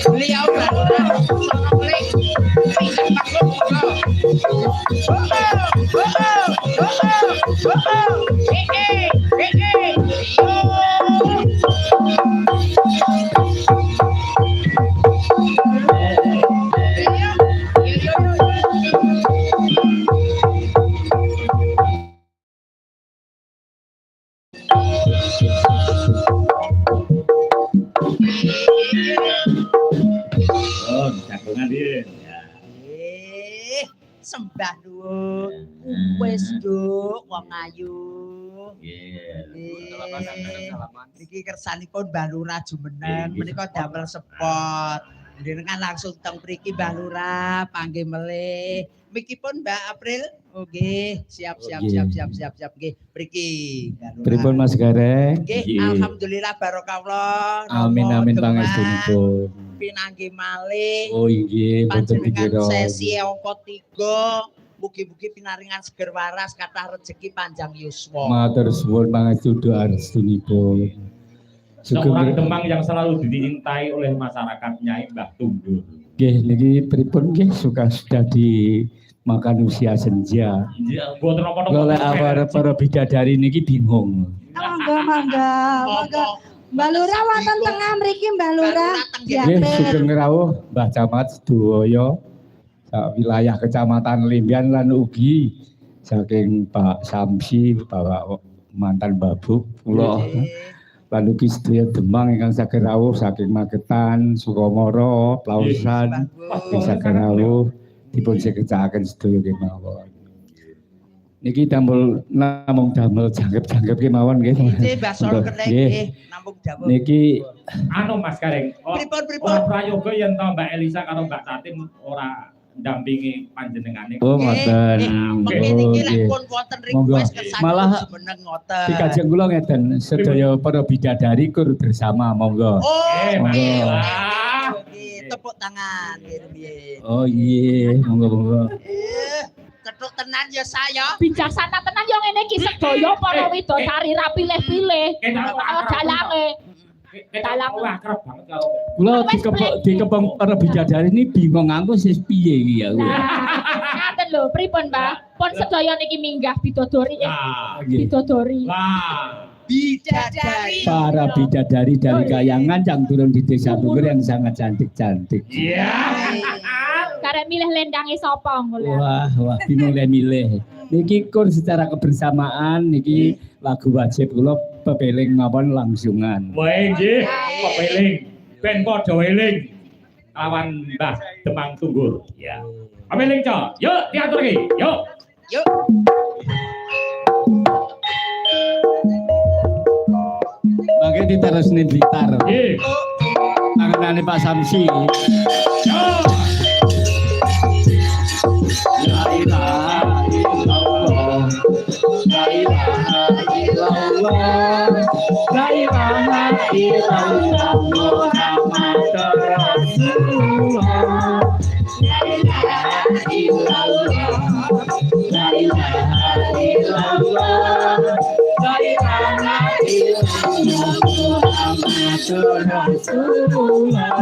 Beliau berada sono klik. Sembah Nduk. Wis Nduk wong ayu. Nggih. Niki kersanipun Mbah Lurah Jumeneng menika damel sepot. Jenengan langsung teng mriki Mbah Lurah panggih melih. Mikipun Mbak April. Oh nggih, siap nggih. Mriki Mbah Lurah. Pripun Mas Gareng? Nggih, alhamdulillah barokahullah. Amin pangestunipun. Pinanggih malih. Oh nggih, boten panjenengan sesi angka 3. Mugi-mugi pinaringan seger waras kathah rejeki panjang yuswa. Matur suwun pangestu doa restunipun. Seorang Demang yang selalu dicintai oleh masyarakat Nyai Mbah Tunggur. Nggih niki pripun nggih sudah makan usia senja. Iya, mboten napa-napa. Oleh para bidadari niki bingung. Mangga. Mbak Lurah wonten tengah mriki Mbak Lurah. Nggih sugeng rawuh Mbah Camat sedaya sak wilayah Kecamatan Limbian lan ugi saking Pak Samsi Bapak mantan Babuk kula lan ugi sedaya Demang ingkang saged rawuh saking Magetan, Sukomoro, Plausan ingkang saged rawuh dipun sekecakaken sedaya kemawon. Niki namung damel jangkep-jangkep kemawon nggih. Nggih, Mbah Sol Kenek nggih, namung damel. Niki anu Mas Gareng. Pripun? Prayoga yen to Mbak Elisa karo Mbak Tatim ora ndampingi panjenengane. Oh ngoten. Mengki niki lek pun wonten request kesan malah Jumeneng ngoten. Di kajeng kula ngeten sedaya para bidadari kur bersama monggo. Monggo. Tepuk tangan nggih. Oh iya, monggo. Cetuk tenan ya saya. Bijaksana tenan yo ngene iki sedaya para widodari ra pilih-pilih. Dalange. Dalang akrab banget karo. Kula dikepung para bidadari ini bingung nganggo sis piye iki ya. Ngaten lho, pripun, Mbah? Pun sedaya niki minggah bidodari. Bidodari. Bidadari. Para bidadari dari Kayangan yang turun di Desa Tunggur yang sangat cantik-cantik. Iya. Karek milih lendange sapa ngono. Wah, bingung milih. Niki kur secara kebersamaan niki lagu wajib kula pepeling mawon langsungan. Wae nggih, pepeling ben padha eling lawan Mbah Demang Tunggur. Ya. Pepeling Cok. Yuk diaturke. Yuk. Mangke diterusne gitar. Nggih. Tanganane Pak Samsi. La ilaha illallah. La ilaha illallah. La ilaha illallah Muhammadur Rasulullah. La ilaha illallah. La ilaha illallah. La ilaha illallah Muhammadur Rasulullah.